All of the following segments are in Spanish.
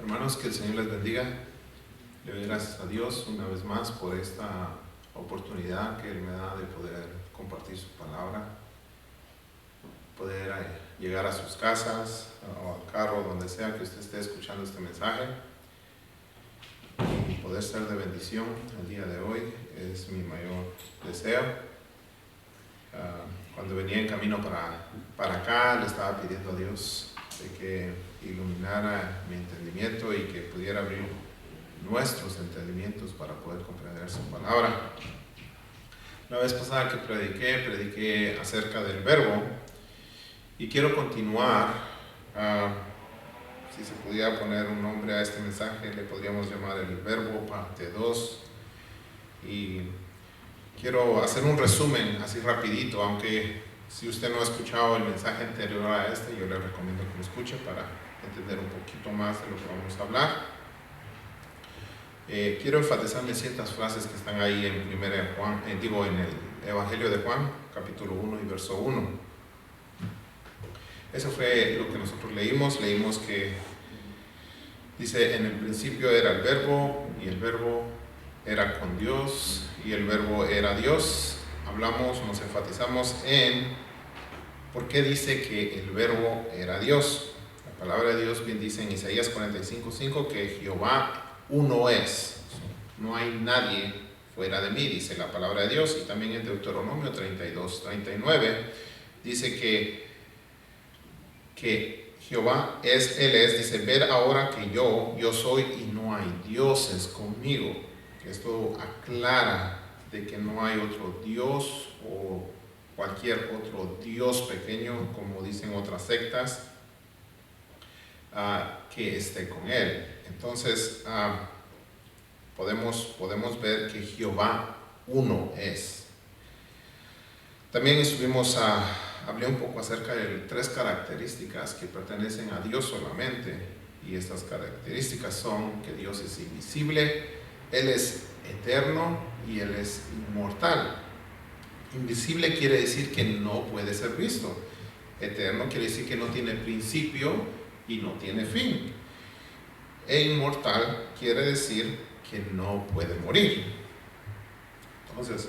Hermanos, que el Señor les bendiga. Le doy gracias a Dios una vez más por esta oportunidad que Él me da de poder compartir su palabra, poder llegar a sus casas o al carro, donde sea que usted esté escuchando este mensaje, y poder ser de bendición el día de hoy es mi mayor deseo. Cuando venía en camino para acá, le estaba pidiendo a Dios de que iluminara mi entendimiento y que pudiera abrir nuestros entendimientos para poder comprender su palabra. La vez pasada que prediqué acerca del verbo, y quiero continuar. Si se pudiera poner un nombre a este mensaje, le podríamos llamar el verbo parte 2. Y quiero hacer un resumen así rapidito, aunque si usted no ha escuchado el mensaje anterior a este, yo le recomiendo que lo escuche para entender un poquito más de lo que vamos a hablar. Quiero enfatizarme ciertas frases que están ahí en en el Evangelio de Juan, capítulo 1 y verso 1. Eso fue lo que nosotros leímos. Leímos que dice: en el principio era el verbo, y el verbo era con Dios, y el verbo era Dios. Nos enfatizamos en por qué dice que el verbo era Dios. La palabra de Dios bien dice en Isaías 45:5 que Jehová uno es. No hay nadie fuera de mí, dice la palabra de Dios. Y también en Deuteronomio 32:39 dice que Jehová Él es, dice: ver ahora que yo soy y no hay dioses conmigo. Que esto aclara de que no hay otro Dios o cualquier otro Dios pequeño, como dicen otras sectas, que esté con Él. Entonces, podemos ver que Jehová uno es. También hablé un poco acerca de 3 características que pertenecen a Dios solamente, y estas características son que Dios es invisible, Él es eterno y Él es inmortal. Invisible quiere decir que no puede ser visto. Eterno quiere decir que no tiene principio y no tiene fin. E inmortal quiere decir que no puede morir. Entonces,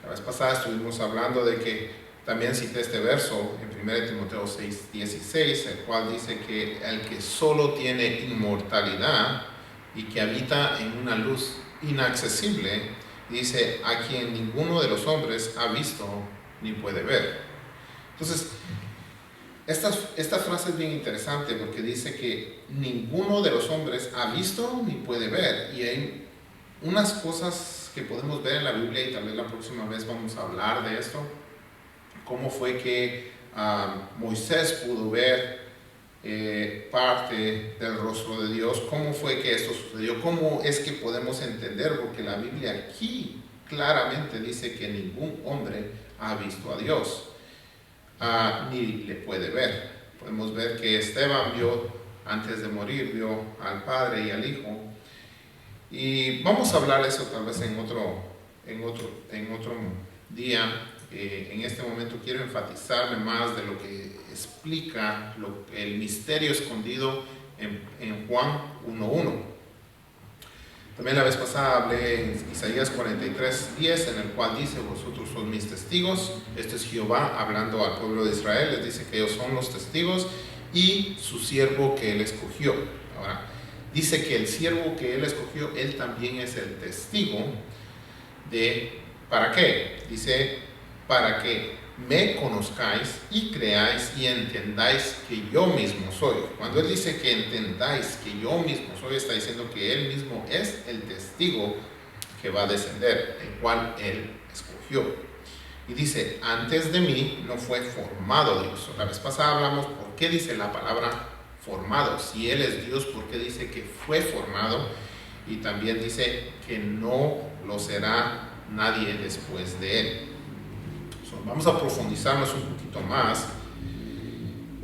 la vez pasada estuvimos hablando de que también cité este verso en 1 Timoteo 6:16, el cual dice que el que solo tiene inmortalidad y que habita en una luz inaccesible, dice: a quien ninguno de los hombres ha visto ni puede ver. Entonces, esta frase es bien interesante porque dice que ninguno de los hombres ha visto ni puede ver. Y hay unas cosas que podemos ver en la Biblia, y tal vez la próxima vez vamos a hablar de esto. Cómo fue que Moisés pudo ver parte del rostro de Dios, cómo fue que esto sucedió, cómo es que podemos entender, porque la Biblia aquí claramente dice que ningún hombre ha visto a Dios, ni le puede ver. Podemos ver que Esteban antes de morir, vio al Padre y al Hijo, y vamos a hablar de eso tal vez en otro día. En este momento quiero enfatizarme más de lo que explica el misterio escondido en Juan 1:1. También la vez pasada hablé en Isaías 43:10, en el cual dice: vosotros sois mis testigos. Este es Jehová hablando al pueblo de Israel. Les dice que ellos son los testigos y su siervo que Él escogió. Ahora, dice que el siervo que Él escogió, Él también es el testigo de ¿para qué? Dice: para que me conozcáis y creáis y entendáis que yo mismo soy. Cuando Él dice que entendáis que yo mismo soy, está diciendo que Él mismo es el testigo que va a descender, el cual Él escogió. Y dice: antes de mí no fue formado Dios. La vez pasada hablamos por qué dice la palabra formado. Si Él es Dios, ¿por qué dice que fue formado? Y también dice que no lo será nadie después de Él. Vamos a profundizarnos un poquito más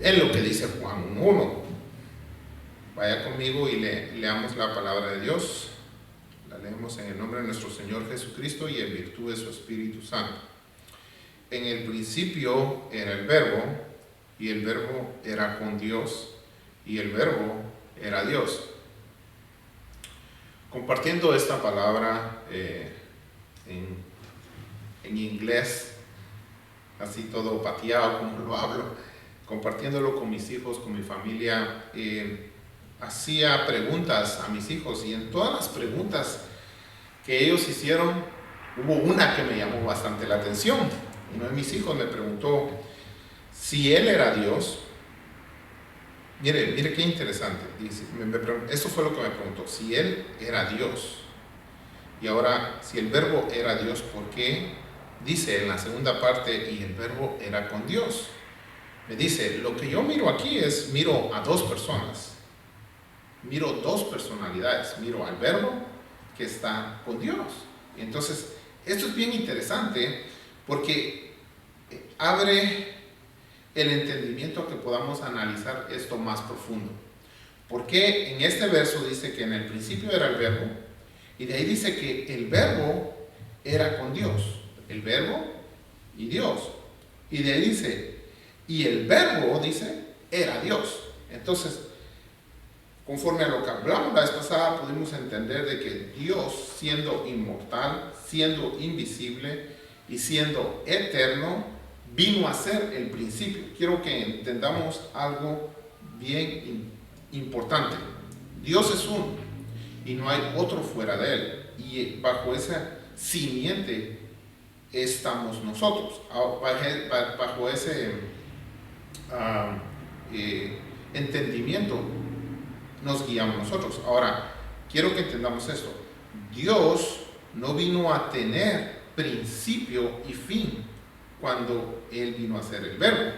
en lo que dice Juan 1:1. Vaya conmigo y leamos la palabra de Dios. La leemos en el nombre de nuestro Señor Jesucristo y en virtud de su Espíritu Santo. En el principio era el verbo, y el verbo era con Dios, y el verbo era Dios. compartiendo esta palabra en inglés, así todo pateado como lo hablo, compartiéndolo con mis hijos, con mi familia, hacía preguntas a mis hijos, y en todas las preguntas que ellos hicieron, hubo una que me llamó bastante la atención. Uno de mis hijos me preguntó si él era Dios. Mire qué interesante. Dice, eso fue lo que me preguntó, si él era Dios. Y ahora, si el verbo era Dios, ¿por qué dice en la segunda parte, y el verbo era con Dios? Me dice, lo que yo miro aquí miro a dos personas, miro dos personalidades, miro al verbo que está con Dios. Entonces, esto es bien interesante porque abre el entendimiento a que podamos analizar esto más profundo. Porque en este verso dice que en el principio era el verbo, y de ahí dice que el verbo era con Dios, el verbo y Dios. Y de ahí dice, y el verbo, dice, era Dios. Entonces, conforme a lo que hablamos la vez pasada, pudimos entender de que Dios, siendo inmortal, siendo invisible y siendo eterno, vino a ser el principio. Quiero que entendamos algo bien importante. Dios es uno y no hay otro fuera de él, y bajo esa simiente estamos nosotros, bajo ese entendimiento nos guiamos nosotros. Ahora, quiero que entendamos esto. Dios no vino a tener principio y fin cuando Él vino a ser el verbo.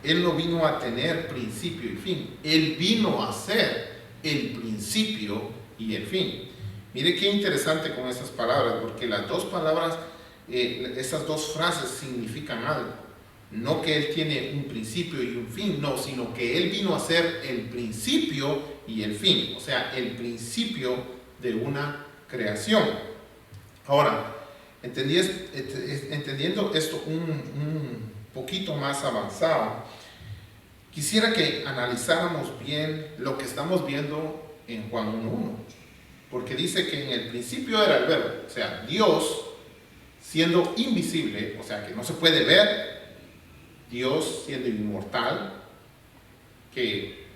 Él no vino a tener principio y fin. Él vino a ser el principio y el fin. Mire qué interesante con estas palabras, porque las dos palabras, estas dos frases significan algo. No que Él tiene un principio y un fin, no, sino que Él vino a ser el principio y el fin, o sea, el principio de una creación. Ahora, entendiendo esto un poquito más avanzado, quisiera que analizáramos bien lo que estamos viendo en Juan 1:1, porque dice que en el principio era el verbo, o sea, Dios siendo invisible, o sea, que no se puede ver, Dios siendo inmortal, que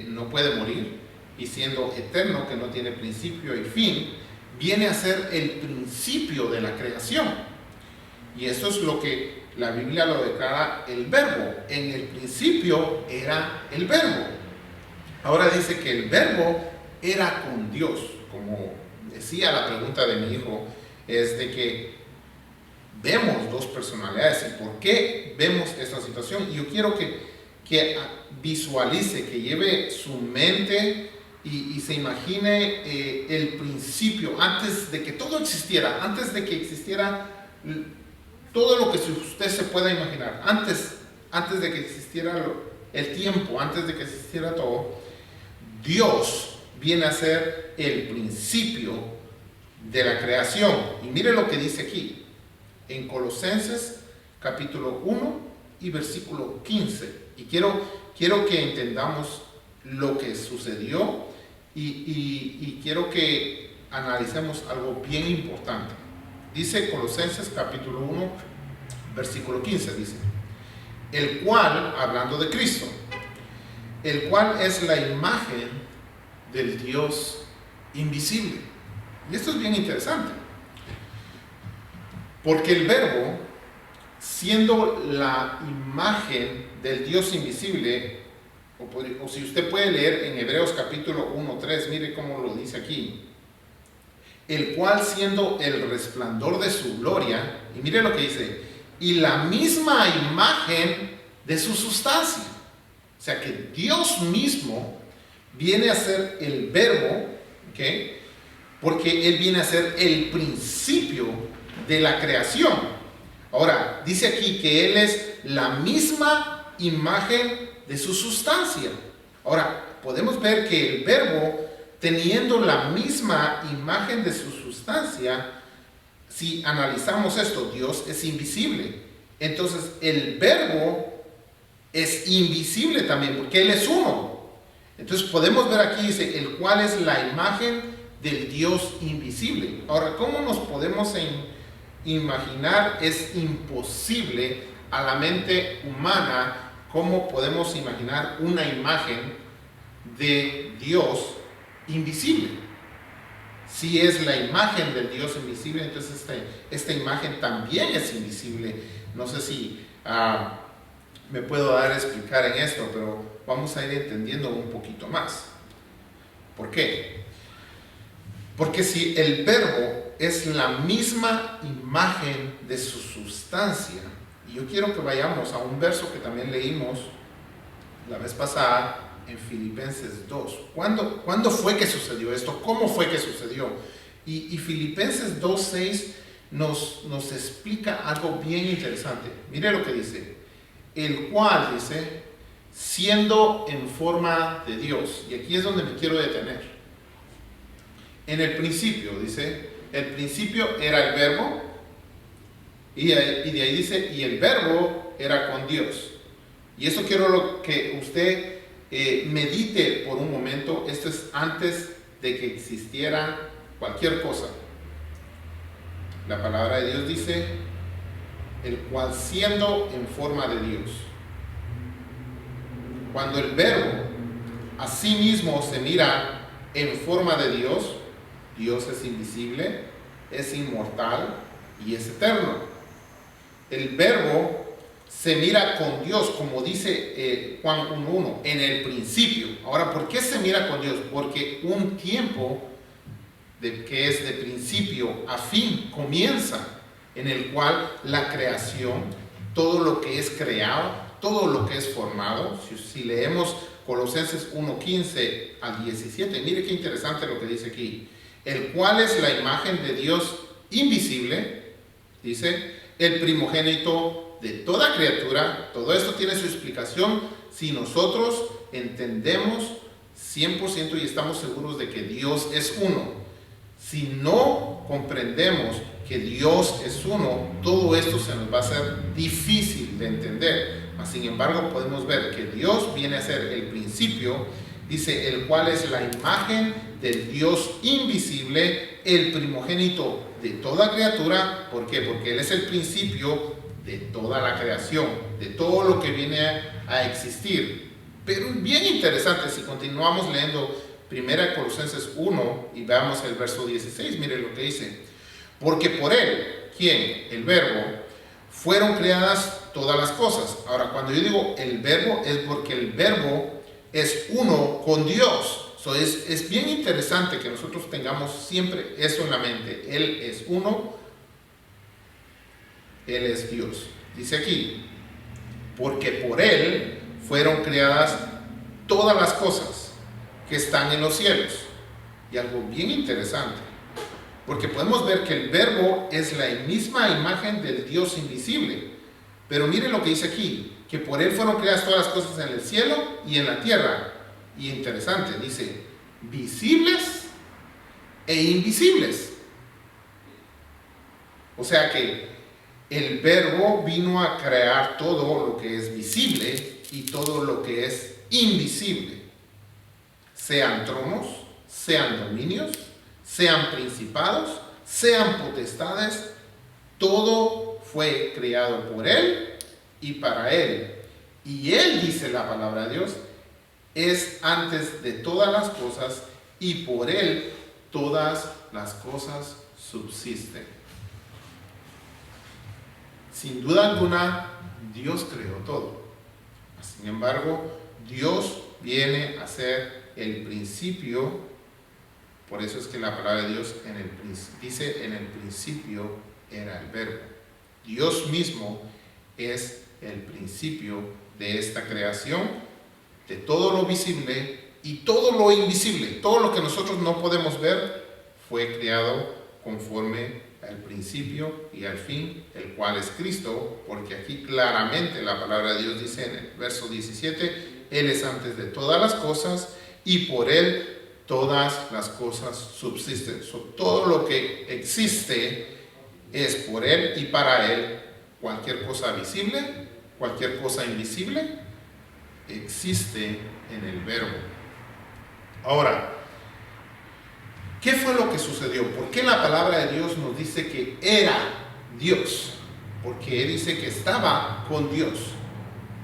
no puede morir, y siendo eterno, que no tiene principio y fin, viene a ser el principio de la creación. Y eso es lo que la Biblia lo declara el verbo. En el principio era el verbo. Ahora dice que el verbo era con Dios. Como decía la pregunta de mi hijo, es de que vemos dos personalidades. ¿Y por qué vemos esta situación? Y yo quiero que visualice, que lleve su mente y se imagine el principio, antes de que todo existiera, antes de que existiera todo lo que usted se pueda imaginar, antes de que existiera el tiempo, antes de que existiera todo, Dios viene a ser el principio de la creación. Y mire lo que dice aquí, en Colosenses capítulo 1 y versículo 15. Y quiero que entendamos lo que sucedió y quiero que analicemos algo bien importante. Dice Colosenses capítulo 1, versículo 15, dice, el cual, hablando de Cristo, el cual es la imagen del Dios invisible. Y esto es bien interesante, porque el verbo, siendo la imagen del Dios invisible, o si usted puede leer en Hebreos capítulo 1:3, mire cómo lo dice aquí, el cual siendo el resplandor de su gloria, y mire lo que dice, y la misma imagen de su sustancia. O sea que Dios mismo viene a ser el verbo, ¿okay? Porque Él viene a ser el principio de la creación. Ahora, dice aquí que Él es la misma imagen de su sustancia. Ahora, podemos ver que el verbo, teniendo la misma imagen de su sustancia, si analizamos esto, Dios es invisible. Entonces, el verbo es invisible también, porque Él es uno. Entonces, podemos ver aquí, dice, el cual es la imagen del Dios invisible. Ahora, ¿cómo nos podemos imaginar? Es imposible a la mente humana. ¿Cómo podemos imaginar una imagen de Dios invisible? Si es la imagen del Dios invisible, entonces esta imagen también es invisible. No sé si me puedo dar a explicar en esto, pero vamos a ir entendiendo un poquito más. ¿Por qué? Porque si el verbo es la misma imagen de su sustancia, y yo quiero que vayamos a un verso que también leímos la vez pasada en Filipenses 2. ¿Cuándo fue que sucedió esto? ¿Cómo fue que sucedió? Y Filipenses 2:6 nos explica algo bien interesante. Mire lo que dice. El cual, dice, siendo en forma de Dios. Y aquí es donde me quiero detener. En el principio, dice, el principio era el verbo. Y de ahí dice, y el verbo era con Dios. Y eso quiero que usted medite por un momento. Esto es antes de que existiera cualquier cosa. La palabra de Dios dice, el cual siendo en forma de Dios. Cuando el verbo a sí mismo se mira en forma de Dios, Dios es invisible, es inmortal y es eterno. El verbo se mira con Dios, como dice Juan 1:1, en el principio. Ahora, ¿por qué se mira con Dios? Porque un tiempo que es de principio a fin comienza, en el cual la creación, todo lo que es creado, todo lo que es formado, si leemos Colosenses 1:15 al 17, mire qué interesante lo que dice aquí, el cual es la imagen de Dios invisible, dice, el primogénito de toda criatura. Todo esto tiene su explicación si nosotros entendemos 100% y estamos seguros de que Dios es uno. Si no comprendemos que Dios es uno, todo esto se nos va a hacer difícil de entender. Mas, sin embargo, podemos ver que Dios viene a ser el principio, dice, el cual es la imagen del Dios invisible, el primogénito de toda criatura. ¿Por qué? Porque Él es el principio de toda la creación, de todo lo que viene a existir. Pero bien interesante, si continuamos leyendo 1 Colosenses 1 y veamos el verso 16, mire lo que dice. Porque por Él, ¿quién? El verbo, fueron creadas todas las cosas. Ahora, cuando yo digo el verbo, es porque el verbo es uno con Dios. Es bien interesante que nosotros tengamos siempre eso en la mente. Él es uno, Él es Dios. Dice aquí, porque por Él fueron creadas todas las cosas que están en los cielos. Y algo bien interesante, porque podemos ver que el verbo es la misma imagen del Dios invisible. Pero miren lo que dice aquí, que por Él fueron creadas todas las cosas en el cielo y en la tierra. Y interesante, dice, visibles e invisibles. O sea que el verbo vino a crear todo lo que es visible y todo lo que es invisible. Sean tronos, sean dominios, sean principados, sean potestades, todo fue creado por Él y para Él. Y Él, dice la palabra de Dios, es antes de todas las cosas y por Él todas las cosas subsisten. Sin duda alguna, Dios creó todo. Sin embargo, Dios viene a ser el principio. Por eso es que la palabra de Dios dice, en el principio era el verbo. Dios mismo es el principio de esta creación, de todo lo visible y todo lo invisible. Todo lo que nosotros no podemos ver fue creado conforme al principio y al fin, el cual es Cristo, porque aquí claramente la palabra de Dios dice en el verso 17, Él es antes de todas las cosas y por Él todas las cosas subsisten. Todo lo que existe es por Él y para Él. Cualquier cosa visible, cualquier cosa invisible, existe en el verbo. Ahora, ¿Qué fue lo que sucedió? ¿Por qué la palabra de Dios nos dice que era Dios? Porque dice que estaba con Dios.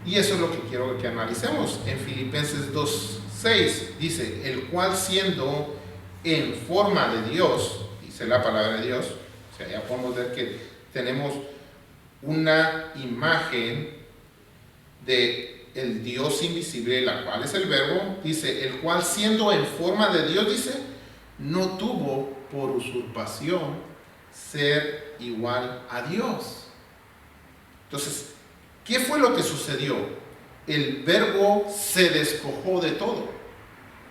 Y eso es lo que quiero que analicemos. En Filipenses 2:6 dice, el cual siendo en forma de Dios, dice la palabra de Dios, o sea, ya podemos ver que tenemos una imagen de el Dios invisible, la cual es el verbo, dice, el cual siendo en forma de Dios, dice, no tuvo por usurpación ser igual a Dios. Entonces, ¿qué fue lo que sucedió? El verbo se despojó de todo.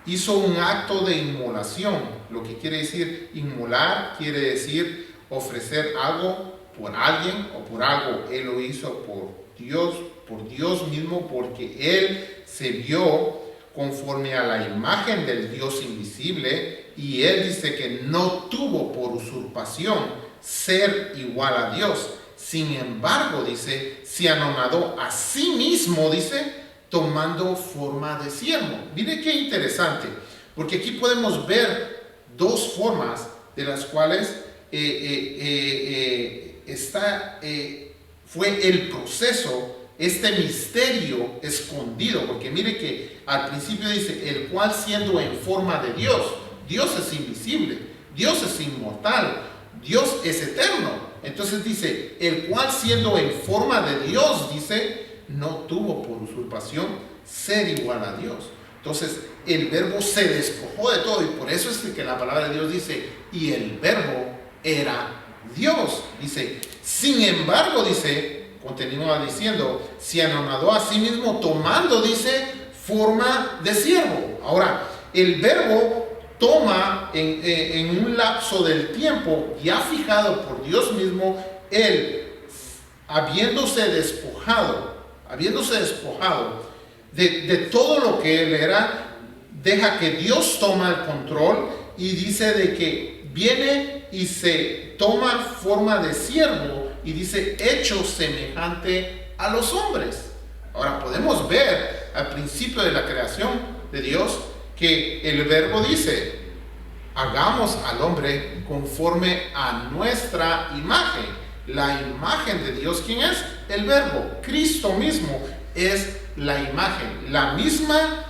Hizo un acto de inmolación. Lo que quiere decir inmolar, quiere decir ofrecer algo por alguien o por algo. Él lo hizo por Dios mismo, porque Él se vio conforme a la imagen del Dios invisible, y Él dice que no tuvo por usurpación ser igual a Dios. Sin embargo, dice, se anonadó a sí mismo, dice, tomando forma de siervo. Mire qué interesante, porque aquí podemos ver dos formas de las cuales fue el proceso, este misterio escondido, porque mire que al principio dice, el cual siendo en forma de Dios, Dios es invisible, Dios es inmortal, Dios es eterno. Entonces dice, el cual siendo en forma de Dios, dice, no tuvo por usurpación ser igual a Dios. Entonces el verbo se despojó de todo, y por eso es que la palabra de Dios dice, y el verbo era Dios. Dice, sin embargo, dice, continúa diciendo, se anonadó a sí mismo tomando, dice, forma de siervo. Ahora, el verbo toma en un lapso del tiempo ya fijado por Dios mismo, Él, habiéndose despojado de todo lo que Él era, deja que Dios toma el control, y dice de que viene y se toma forma de siervo, y dice, hecho semejante a los hombres. Ahora podemos ver al principio de la creación de Dios que el verbo dice, hagamos al hombre conforme a nuestra imagen. La imagen de Dios, ¿quién es? El verbo. Cristo mismo es la imagen, la misma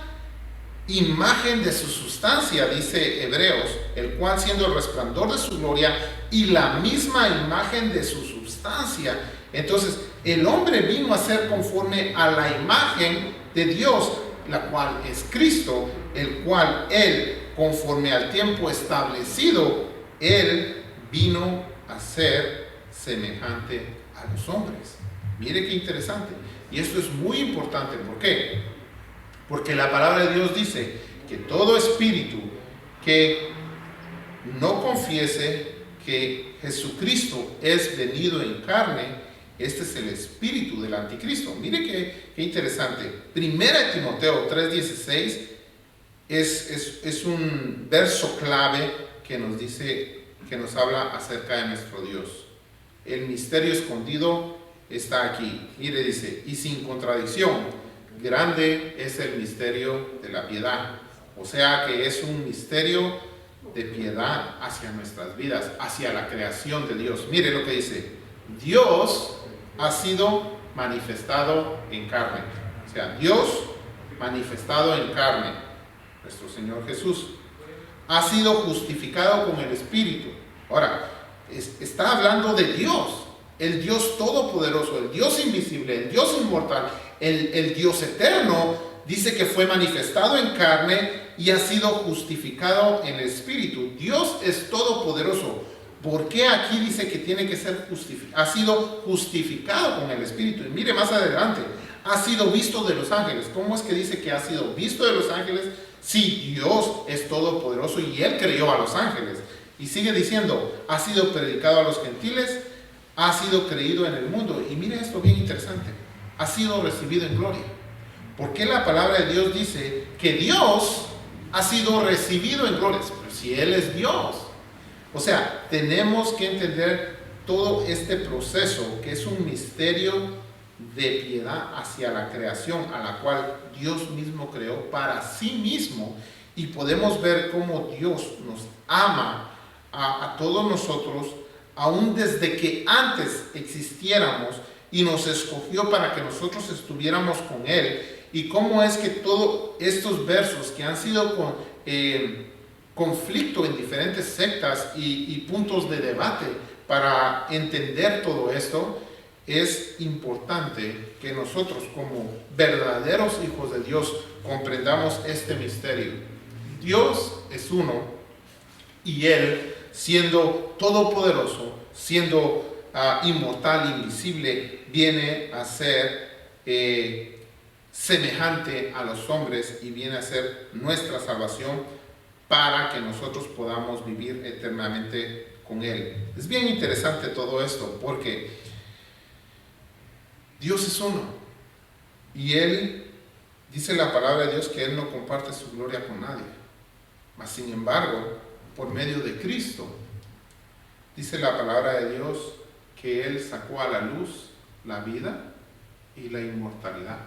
imagen de su sustancia, dice Hebreos, el cual siendo el resplandor de su gloria y la misma imagen de su sustancia. Entonces el hombre vino a ser conforme a la imagen de Dios, la cual es Cristo, el cual Él, conforme al tiempo establecido, Él vino a ser semejante a los hombres. Mire qué interesante. Y esto es muy importante. ¿Por qué? Porque la palabra de Dios dice que todo espíritu que no confiese que Jesucristo es venido en carne, este es el espíritu del anticristo. Mire qué interesante. Primera de Timoteo 3:16 es un verso clave que nos dice, que nos habla acerca de nuestro Dios. El misterio escondido está aquí. Mire, dice, y sin contradicción, grande es el misterio de la piedad. O sea que es un misterio de piedad hacia nuestras vidas, hacia la creación de Dios. Mire lo que dice, Dios ha sido manifestado en carne. O sea, Dios manifestado en carne, nuestro Señor Jesús, ha sido justificado con el Espíritu. Ahora, está hablando de Dios, el Dios todopoderoso, el Dios invisible, el Dios inmortal, el Dios eterno. Dice que fue manifestado en carne y ha sido justificado en el Espíritu. Dios es todopoderoso. ¿Por qué aquí dice que tiene que ser justificado? Ha sido justificado con el Espíritu. Y mire más adelante, ha sido visto de los ángeles. ¿Cómo es que dice que ha sido visto de los ángeles? Si Dios es todopoderoso y Él creó a los ángeles. Y sigue diciendo, ha sido predicado a los gentiles, ha sido creído en el mundo. Y mire esto bien interesante, ha sido recibido en gloria. ¿Por qué la palabra de Dios dice que Dios ha sido recibido en gloria? Pero si Él es Dios. O sea, tenemos que entender todo este proceso, que es un misterio de piedad hacia la creación, a la cual Dios mismo creó para sí mismo. Y podemos ver cómo Dios nos ama a todos nosotros, aún desde que antes existiéramos, y nos escogió para que nosotros estuviéramos con Él. Y cómo es que todos estos versos que han sido con conflicto en diferentes sectas y puntos de debate para entender todo esto, es importante que nosotros como verdaderos hijos de Dios comprendamos este misterio. Dios es uno y Él, siendo todopoderoso, siendo inmortal, invisible, viene a ser semejante a los hombres y viene a ser nuestra salvación para que nosotros podamos vivir eternamente con Él. Es bien interesante todo esto porque Dios es uno y Él, dice la palabra de Dios, que Él no comparte su gloria con nadie. Mas sin embargo, por medio de Cristo, dice la palabra de Dios que Él sacó a la luz la vida y la inmortalidad.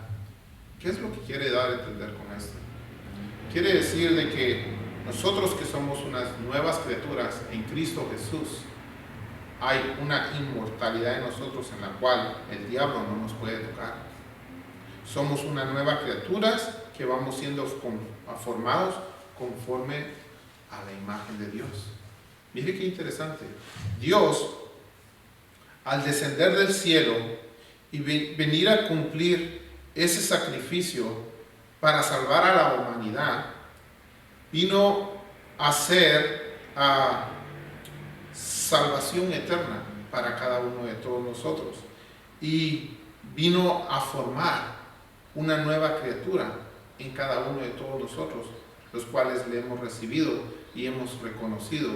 ¿Qué es lo que quiere dar a entender con esto? Quiere decir de que nosotros, que somos unas nuevas criaturas en Cristo Jesús, hay una inmortalidad en nosotros en la cual el diablo no nos puede tocar. Somos una nueva criatura que vamos siendo formados conforme a la imagen de Dios. Mire qué interesante. Dios, al descender del cielo y venir a cumplir ese sacrificio para salvar a la humanidad, vino a ser salvación eterna para cada uno de todos nosotros y vino a formar una nueva criatura en cada uno de todos nosotros, los cuales le hemos recibido y hemos reconocido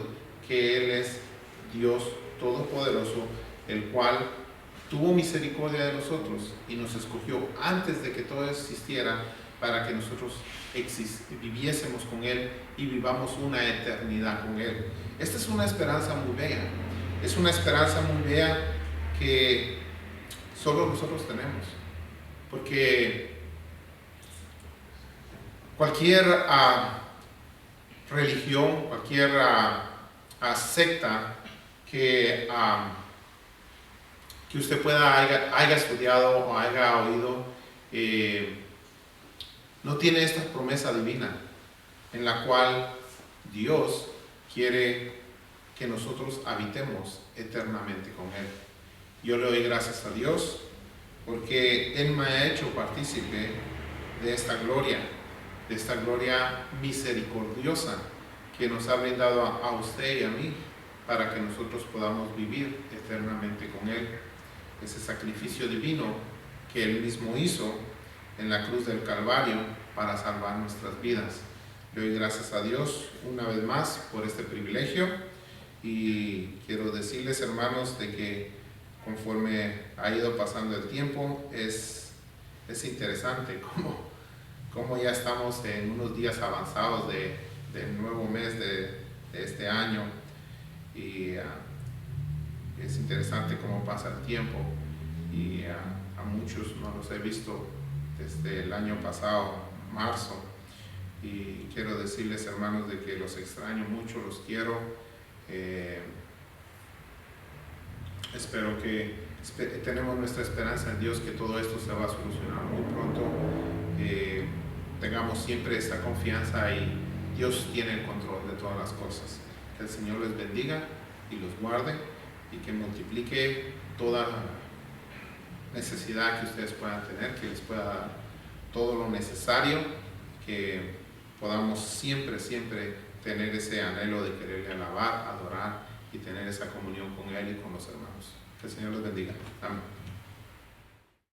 que Él es Dios Todopoderoso, el cual tuvo misericordia de nosotros y nos escogió antes de que todo existiera para que nosotros viviésemos con Él y vivamos una eternidad con Él. Esta es una esperanza muy bella. Es una esperanza muy bella que solo nosotros tenemos. Porque cualquier religión, cualquier secta que usted haya estudiado o haya oído, no tiene esta promesa divina en la cual Dios quiere que nosotros habitemos eternamente con Él. Yo le doy gracias a Dios porque Él me ha hecho partícipe de esta gloria misericordiosa que nos ha brindado a usted y a mí para que nosotros podamos vivir eternamente con Él. Ese sacrificio divino que Él mismo hizo en la cruz del Calvario para salvar nuestras vidas. Le doy gracias a Dios una vez más por este privilegio y quiero decirles, hermanos, de que conforme ha ido pasando el tiempo es interesante cómo ya estamos en unos días avanzados del nuevo mes de este año y es interesante cómo pasa el tiempo y a muchos no los he visto desde el año pasado, marzo, y quiero decirles, hermanos, de que los extraño mucho, los quiero. Espero que tenemos nuestra esperanza en Dios que todo esto se va a solucionar muy pronto. Tengamos siempre esta confianza y Dios tiene el control de todas las cosas. Que el Señor les bendiga y los guarde y que multiplique toda necesidad que ustedes puedan tener, que les pueda dar todo lo necesario, que podamos siempre tener ese anhelo de quererle alabar, adorar y tener esa comunión con Él y con los hermanos. Que el Señor los bendiga. Amén.